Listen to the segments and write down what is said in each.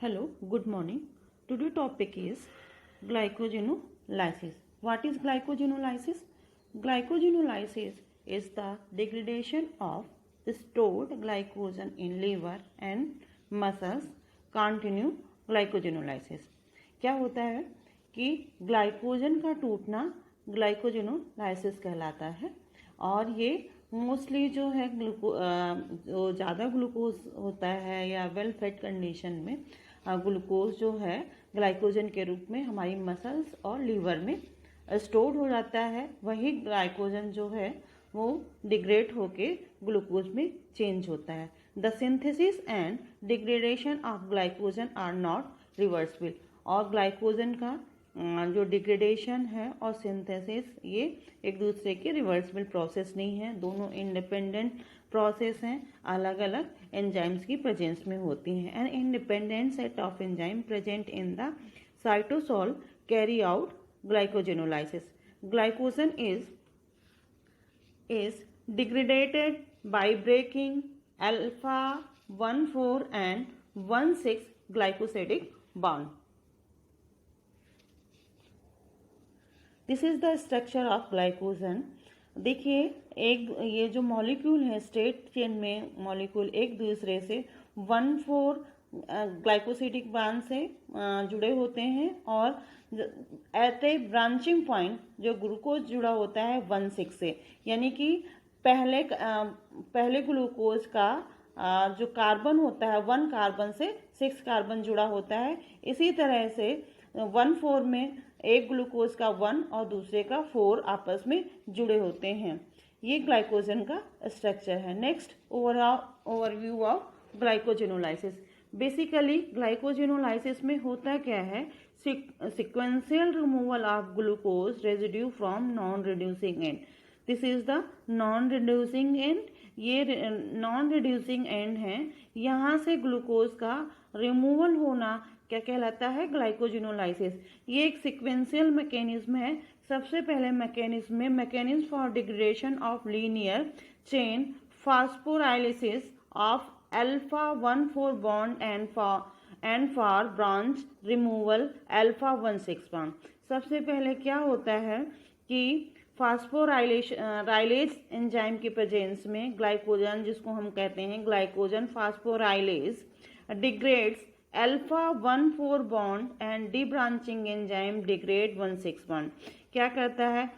Hello, good morning. Today's topic is glycogenolysis. What is glycogenolysis? Glycogenolysis is the degradation of stored glycogen in liver and muscles. Continue glycogenolysis. क्या होता है कि glycogen का टूटना glycogenolysis कहलाता है और ये मोस्टली जो है जो ज़्यादा ग्लूकोज होता है या वेल फेड कंडीशन में ग्लूकोज जो है ग्लाइकोजन के रूप में हमारी मसल्स और लीवर में स्टोर हो जाता है। वही ग्लाइकोजन जो है वो डिग्रेड होके ग्लूकोज में चेंज होता है। The synthesis and degradation of glycogen are not reversible. और ग्लाइकोजन का जो डिग्रेडेशन है और सिंथेसिस ये एक दूसरे के रिवर्सिबल प्रोसेस नहीं है, दोनों इंडिपेंडेंट प्रोसेस हैं, अलग अलग एंजाइम्स की प्रेजेंस में होती हैं। An independent set of enzyme present in the cytosol carry out glycogenolysis. Glycogen is degraded by breaking alpha 1,4 and 1,6 glycosidic bond. This is the structure of glycogen. देखिए एक ये जो मॉलिक्यूल है स्ट्रेट चेन में molecule एक दूसरे से 1,4 glycosidic bond से जुड़े होते हैं और एट ए ब्रांचिंग पॉइंट जो ग्लूकोज जुड़ा होता है 1,6 से, यानी कि पहले ग्लूकोज का जो कार्बन होता है 1 कार्बन से 6 कार्बन जुड़ा होता है। इसी तरह से 1,4 में एक ग्लूकोज का 1 और दूसरे का 4 आपस में जुड़े होते हैं। ये ग्लाइकोजन का स्ट्रक्चर है। Next overview of glycogenolysis. Basically glycogenolysis में होता क्या है, sequential removal of glucose residue from non reducing and. This is the non reducing and. ये नॉन रिड्यूसिंग एंड है, यहाँ से ग्लूकोज का रिमूवल होना क्या कहलाता है, ग्लाइकोजेनोलाइसिस। ये एक सिक्वेंशियल मैकेनिज्म है। सबसे पहले mechanism for degradation of linear chain phosphorolysis of alpha 1,4 bond and for branch removal alpha 1,6 bond। सबसे पहले क्या होता है कि फास्फोराइलेज एंजाइम की प्रेजेंस में ग्लाइकोजन, जिसको हम कहते हैं glycogen फास्फोराइलेज, degrades alpha 1,4 bond and debranching enzyme degrade 1,6 bond। क्या करता है,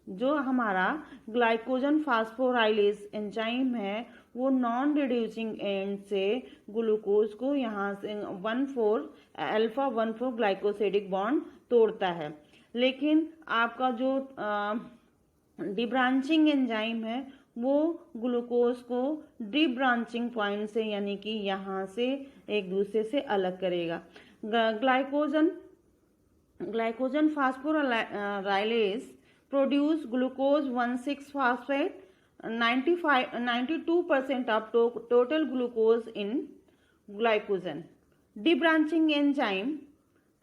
जो हमारा ग्लाइकोजन फास्फोराइलेज एंजाइम है वो नॉन रिड्यूसिंग एंड से ग्लूकोज को यहाँ से अल्फा 1,4 ग्लाइकोसिडिक बॉन्ड तोड़ता है। लेकिन आपका जो डिब्रांचिंग एंजाइम है वो ग्लूकोज को डिब्रांचिंग पॉइंट से, यानी कि यहाँ से एक दूसरे से अलग करेगा। Glycogen phosphorylase produce glucose 1,6 phosphate 92% of total glucose in glycogen। debranching enzyme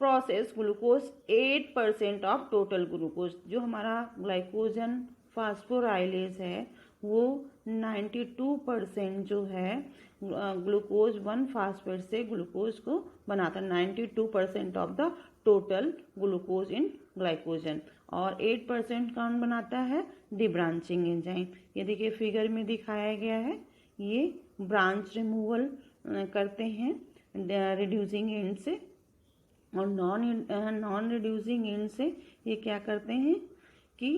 process glucose 8% of total glucose। जो हमारा ग्लाइकोजन फास्फोराइलेज है वो 92% जो है ग्लूकोज 1 फास्फेट से ग्लूकोज को बनाता है, 92% of the total glucose in glycogen. और 8% कौन बनाता है, डिब्रांचिंग एंजाइम। ये देखिए फिगर में दिखाया गया है, ये ब्रांच रिमूवल करते हैं रिड्यूसिंग एंड से, और नॉन रिड्यूसिंग एंड से ये क्या करते हैं कि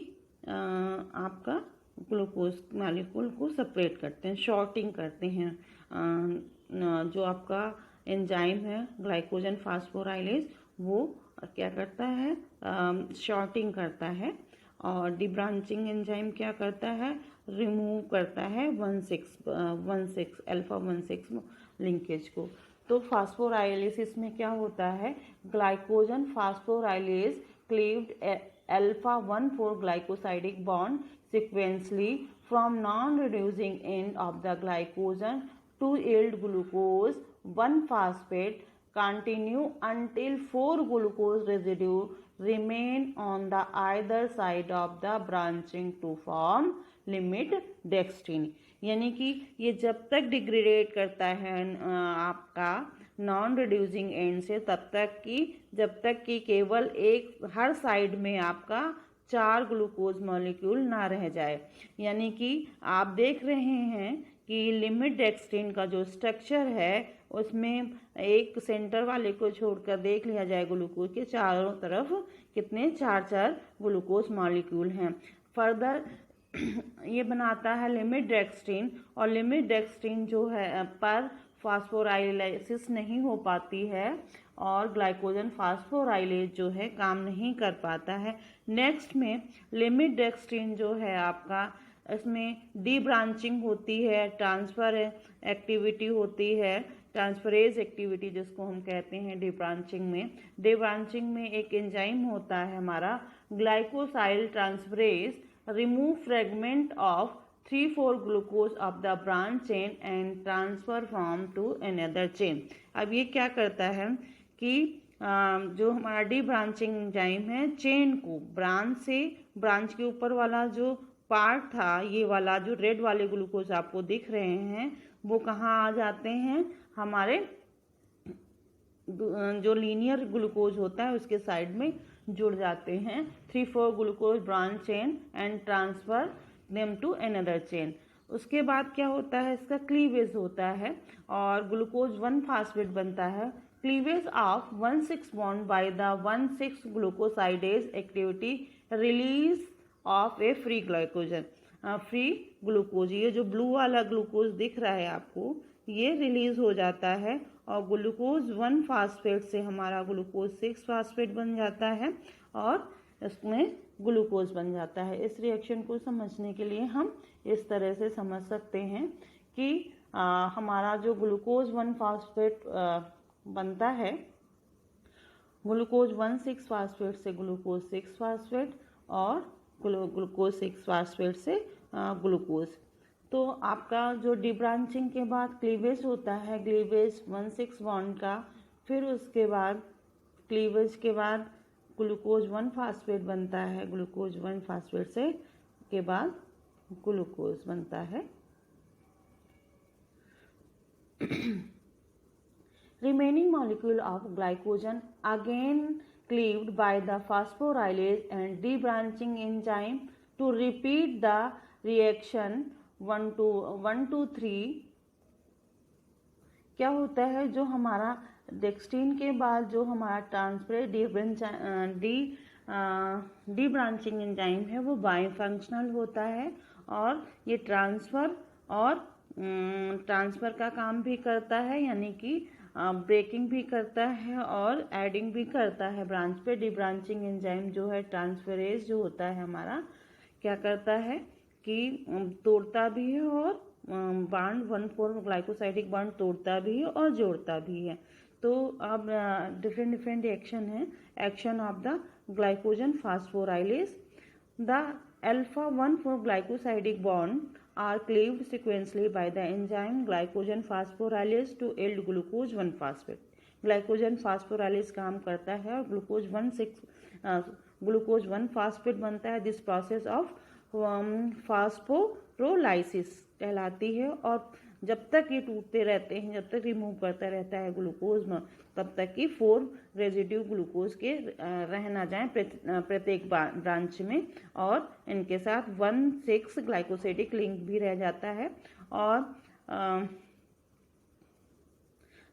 आपका ग्लूकोज मॉलिक्यूल को सेपरेट करते हैं, शॉर्टिंग करते हैं। जो आपका एंजाइम है ग्लाइकोजन फास्फोराइलेज वो क्या करता है, शॉर्टिंग करता है, और डिब्रांचिंग एंजाइम क्या करता है, रिमूव करता है 1,6 अल्फा 1,6 लिंकेज को। तो फास्फोराइलेसिस में क्या होता है, glycogen फास्फोराइलेज cleaved alpha 1,4 glycosidic bond sequentially from non-reducing end of the glycogen to yield glucose 1 phosphate continue until 4 glucose residue remain on the either side of the branching to form limit dextrin। यानी कि ये जब तक degraded करता है आपका non reducing and से, तब तक कि जब तक कि केवल एक हर साइड में आपका 4 ग्लूकोज मॉलिक्यूल ना रह जाए। यानी कि आप देख रहे हैं कि लिमिट डेक्स्ट्रिन का जो स्ट्रक्चर है उसमें एक सेंटर वाले को छोड़कर देख लिया जाए ग्लूकोज के चारों तरफ कितने 4 ग्लूकोज मॉलिक्यूल हैं। फर्दर ये बनाता है लिमिट डेक्स्ट्रिन, और लिमिट डेक्स्ट्रिन जो है पर फास्फोराइलेसिस नहीं हो पाती है और ग्लाइकोजन फास्फोराइलेज जो है काम नहीं कर पाता है। नेक्स्ट में लिमिट डेक्स्ट्रिन जो है आपका, इसमें डी ब्रांचिंग होती है, ट्रांसफर एक्टिविटी होती है, ट्रांसफरेज एक्टिविटी जिसको हम कहते हैं डी ब्रांचिंग में। डी ब्रांचिंग में एक एंजाइम होता है हमारा glycosyl transferase, remove fragment of 3,4 glucose of the branch chain and transfer from to another chain. अब ये क्या करता है कि जो हमारा डी ब्रांचिंग एंजाइम है, चेन को ब्रांच से, ब्रांच के ऊपर वाला जो पार्ट था, ये वाला जो रेड वाले ग्लूकोज आपको दिख रहे हैं, वो कहाँ आ जाते हैं, हमारे जो लीनियर ग्लूकोज होता है उसके साइड में जुड़ जाते हैं। 3,4 glucose branch chain and transfer them to another chain. उसके बाद क्या होता है, इसका क्लीवेज होता है और ग्लूकोज 1 फास्फेट बनता है। Cleavage of 1,6 bond by the 1,6 glucosidase activity release of A free glycogen, free glucose. ये जो ब्लू वाला ग्लूकोज दिख रहा है आपको, ये रिलीज हो जाता है और ग्लूकोज 1 फास्फेट से हमारा ग्लूकोज 6 फास्फेट बन जाता है और इसमें ग्लूकोज बन जाता है। इस रिएक्शन को समझने के लिए हम इस तरह से समझ सकते हैं कि हमारा जो ग्लूकोज 1 फास्फेट बनता है, ग्लूकोज 1,6 फास्फेट से ग्लूकोज 6 फास्फेट और ग्लूकोज 6 फास्फेट से ग्लूकोज। तो आपका जो डिब्रांचिंग के बाद क्लीवेज होता है, क्लीवेज 1,6 बॉन्ड का, फिर उसके बाद क्लीवेज के बाद ग्लूकोज 1 फास्फेट बनता है, ग्लूकोज 1 फास्फेट से के बाद ग्लूकोज बनता है। Remaining molecule of glycogen again cleaved by the phosphorylase and debranching enzyme to repeat the reaction 1 to 3। क्या होता है, जो हमारा डेक्स्ट्रीन के बाद जो हमारा ट्रांसफर डी ब्रांचिंग एंजाइम है वो बाइफंक्शनल होता है और ये ट्रांसफ़र का काम भी करता है, यानी कि ब्रेकिंग भी करता है और एडिंग भी करता है ब्रांच पे। डी ब्रांचिंग एंजाइम जो है ट्रांसफरेज जो होता है हमारा, क्या करता है कि तोड़ता भी है और बॉन्ड 1,4 ग्लाइकोसाइडिक बॉन्ड तोड़ता भी है और जोड़ता भी है। तो अब डिफरेंट रिएक्शन है। Action of the glycogen phosphorylase, the alpha 1,4 glycosidic bond are cleaved sequentially by the enzyme glycogen phosphorylase to yield glucose 1 phosphate। Glycogen फास्फोराइलेज काम करता है और ग्लूकोज 1 फास्फेट बनता है। दिस प्रोसेस ऑफ फास्फोरोलाइसिस कहलाती है और जब तक ये टूटते रहते हैं, जब तक रिमूव करता रहता है ग्लूकोज में, तब तक कि 4 रेजिड्यू ग्लूकोज के रह ना जाएं प्रत्येक ब्रांच में और इनके साथ 1,6 ग्लाइकोसाइडिक लिंक भी रह जाता है। और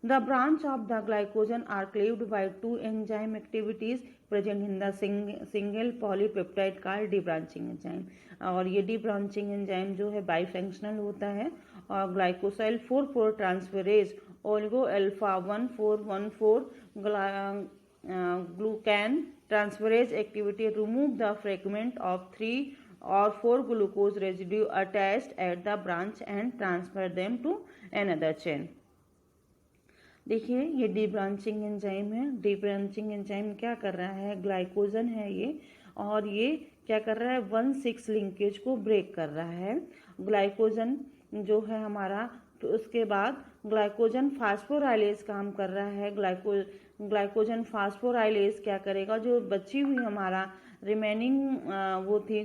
the branch of the glycogen are cleaved by 2 enzyme activities present in the single polypeptide called debranching enzyme। और ये debranching enzyme जो है बाइफंक्शनल होता है और glycosyl 4,4 transferase oligo alpha 1,4,1,4 glucan transferase activity remove the fragment of 3 or 4 glucose residue attached at the branch and transfer them to another chain। देखिए ये D branching enzyme है। डी ब्रांचिंग एंजाइम क्या कर रहा है, ग्लाइकोजन है ये, और ये क्या कर रहा है, 1,6 लिंकेज को ब्रेक कर रहा है। ग्लाइकोजन जो है हमारा, तो उसके बाद ग्लाइकोजन फास्फोराइलेज काम कर रहा है। ग्लाइकोजन फास्फोराइलेज क्या करेगा, जो बची हुई हमारा रिमेनिंग वो थी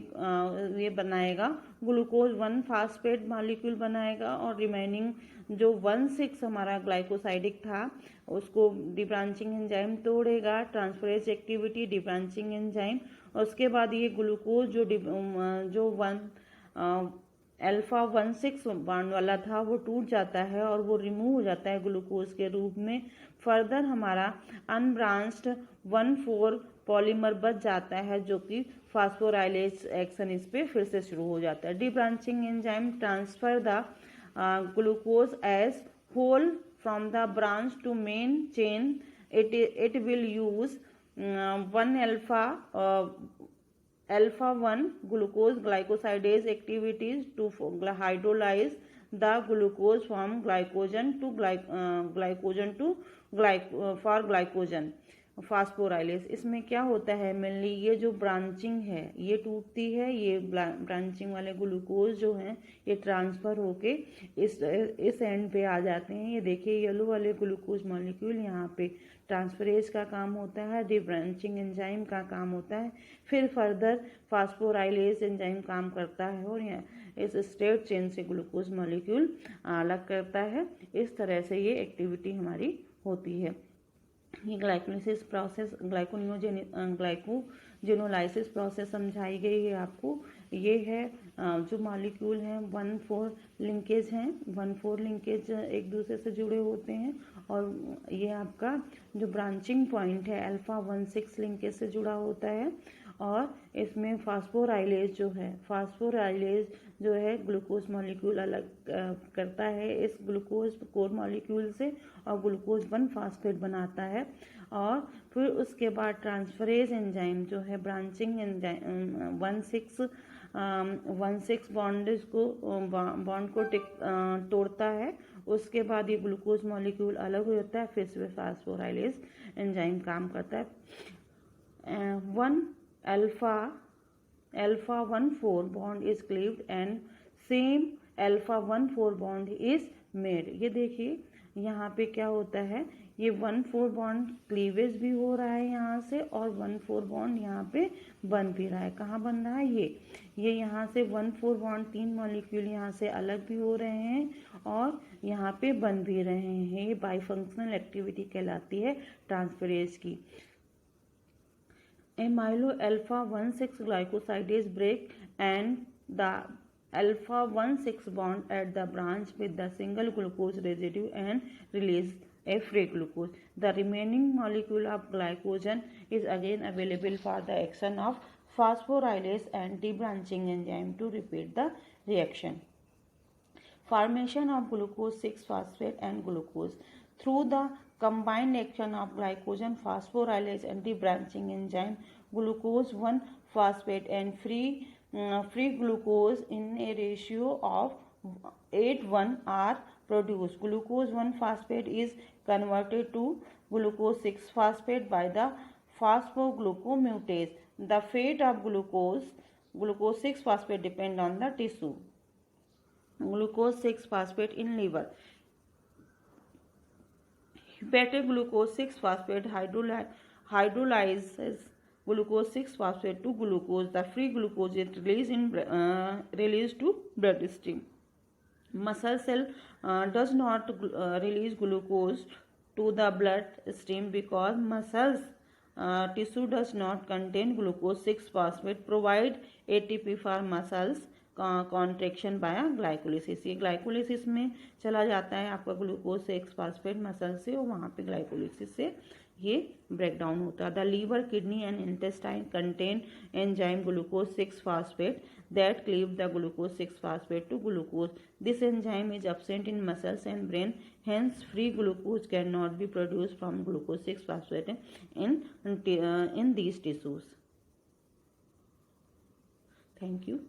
ये बनाएगा ग्लूकोज 1 फास्फेट मॉलिक्यूल बनाएगा, और रिमेनिंग जो 1,6 हमारा ग्लाइकोसाइडिक था उसको डिब्रांचिंग एंजाइम तोड़ेगा, ट्रांसफरेज एक्टिविटी डिब्रांचिंग एंजाइम। उसके बाद ये ग्लूकोज जो 1 अल्फा 1,6 बॉन्ड वाला था वो टूट जाता है और वो रिमूव हो जाता है ग्लूकोज के रूप में। फर्दर हमारा अनब्रांच्ड 1,4 पॉलीमर बच जाता है जो कि फास्फोराइलेज एक्शन इस पे फिर से शुरू हो जाता है। Debranching enzyme transfer the glucose as whole from the branch to main chain. It will use 1 alpha 1 glucose glycosidase activities to hydrolyze the glucose from glycogen to for glycogen फास्फोराइलेज। इसमें क्या होता है मेनली, ये जो ब्रांचिंग है ये टूटती है, ये ब्रांचिंग वाले ग्लूकोज जो हैं ये ट्रांसफर होके इस एंड पे आ जाते हैं। ये देखिए येलो वाले ग्लूकोज मॉलिक्यूल यहाँ पे ट्रांसफरेज का काम होता है, डिब्रांचिंग एंजाइम का काम होता है, फिर फर्दर फास्फोराइलेज एंजाइम काम करता है और यहाँ इस स्ट्रेट चेन से ग्लूकोज मॉलिक्यूल अलग करता है। इस तरह से ये एक्टिविटी हमारी होती है। ये ग्लाइकोलिसिस प्रोसेस ग्लाइकोजेनोलाइसिस प्रोसेस समझाई गई है आपको। ये है जो मॉलिक्यूल हैं 1,4 लिंकेज हैं, 1,4 लिंकेज एक दूसरे से जुड़े होते हैं, और ये आपका जो ब्रांचिंग पॉइंट है अल्फा 1,6 लिंकेज से जुड़ा होता है। और इसमें फास्फोराइलेज जो है ग्लूकोज मॉलिक्यूल अलग करता है इस ग्लूकोज कोर मॉलिक्यूल से और ग्लूकोज 1 फास्फेट बनाता है। और फिर उसके बाद ट्रांसफरेज एंजाइम जो है ब्रांचिंग एंजाइम 1,6 बॉन्ड को तोड़ता है। उसके बाद ये ग्लूकोज मॉलिक्यूल अलग हो जाता है, फिर से फास्फोराइलेज एंजाइम काम करता है। 1 alpha 1,4 bond is cleaved and same alpha 1,4 bond is made। ये देखिए यहाँ पे क्या होता है, ये 1,4 बॉन्ड क्लीवेज भी हो रहा है यहाँ से और 1,4 बॉन्ड यहाँ पे बन भी रहा है। कहाँ बन रहा है, ये यहाँ से 1,4 बॉन्ड 3 मॉलिक्यूल यहाँ से अलग भी हो रहे हैं और यहाँ पे बन भी रहे हैं। ये बाईफंक्शनल एक्टिविटी कहलाती है ट्रांसफरेज की। Amylo alpha 1,6 glycosidase break and the alpha 1,6 bond at the branch with the single glucose residue and release a free glucose. The remaining molecule of glycogen is again available for the action of phosphorylase and debranching enzyme to repeat the reaction. Formation of glucose 6 phosphate and glucose through the combined action of glycogen phosphorylase and debranching enzyme, glucose 1 phosphate and free glucose in a ratio of 8:1 are produced. Glucose 1 phosphate is converted to glucose 6 phosphate by the phosphoglucomutase. The fate of glucose 6 phosphate depend on the tissue. Glucose 6 phosphate in liver. Hepatic glucose 6 phosphate hydrolyzes glucose 6 phosphate to glucose. The free glucose is released to bloodstream. Muscle cell does not release glucose to the bloodstream because muscles tissue does not contain glucose 6 phosphate. Provide ATP for muscles contraction by glycolysis. ये glycolysis में चला जाता है आपका glucose 6 phosphate muscle से और वहाँ पे ग्लाइकोलिसिस से ये ब्रेक डाउन होता है। The liver kidney and intestine contain enzyme glucose 6 phosphate that cleave the glucose 6 phosphate to glucose. This enzyme is absent in muscles and brain, hence free glucose can not be produce from glucose 6 phosphate in these tissues. Thank you.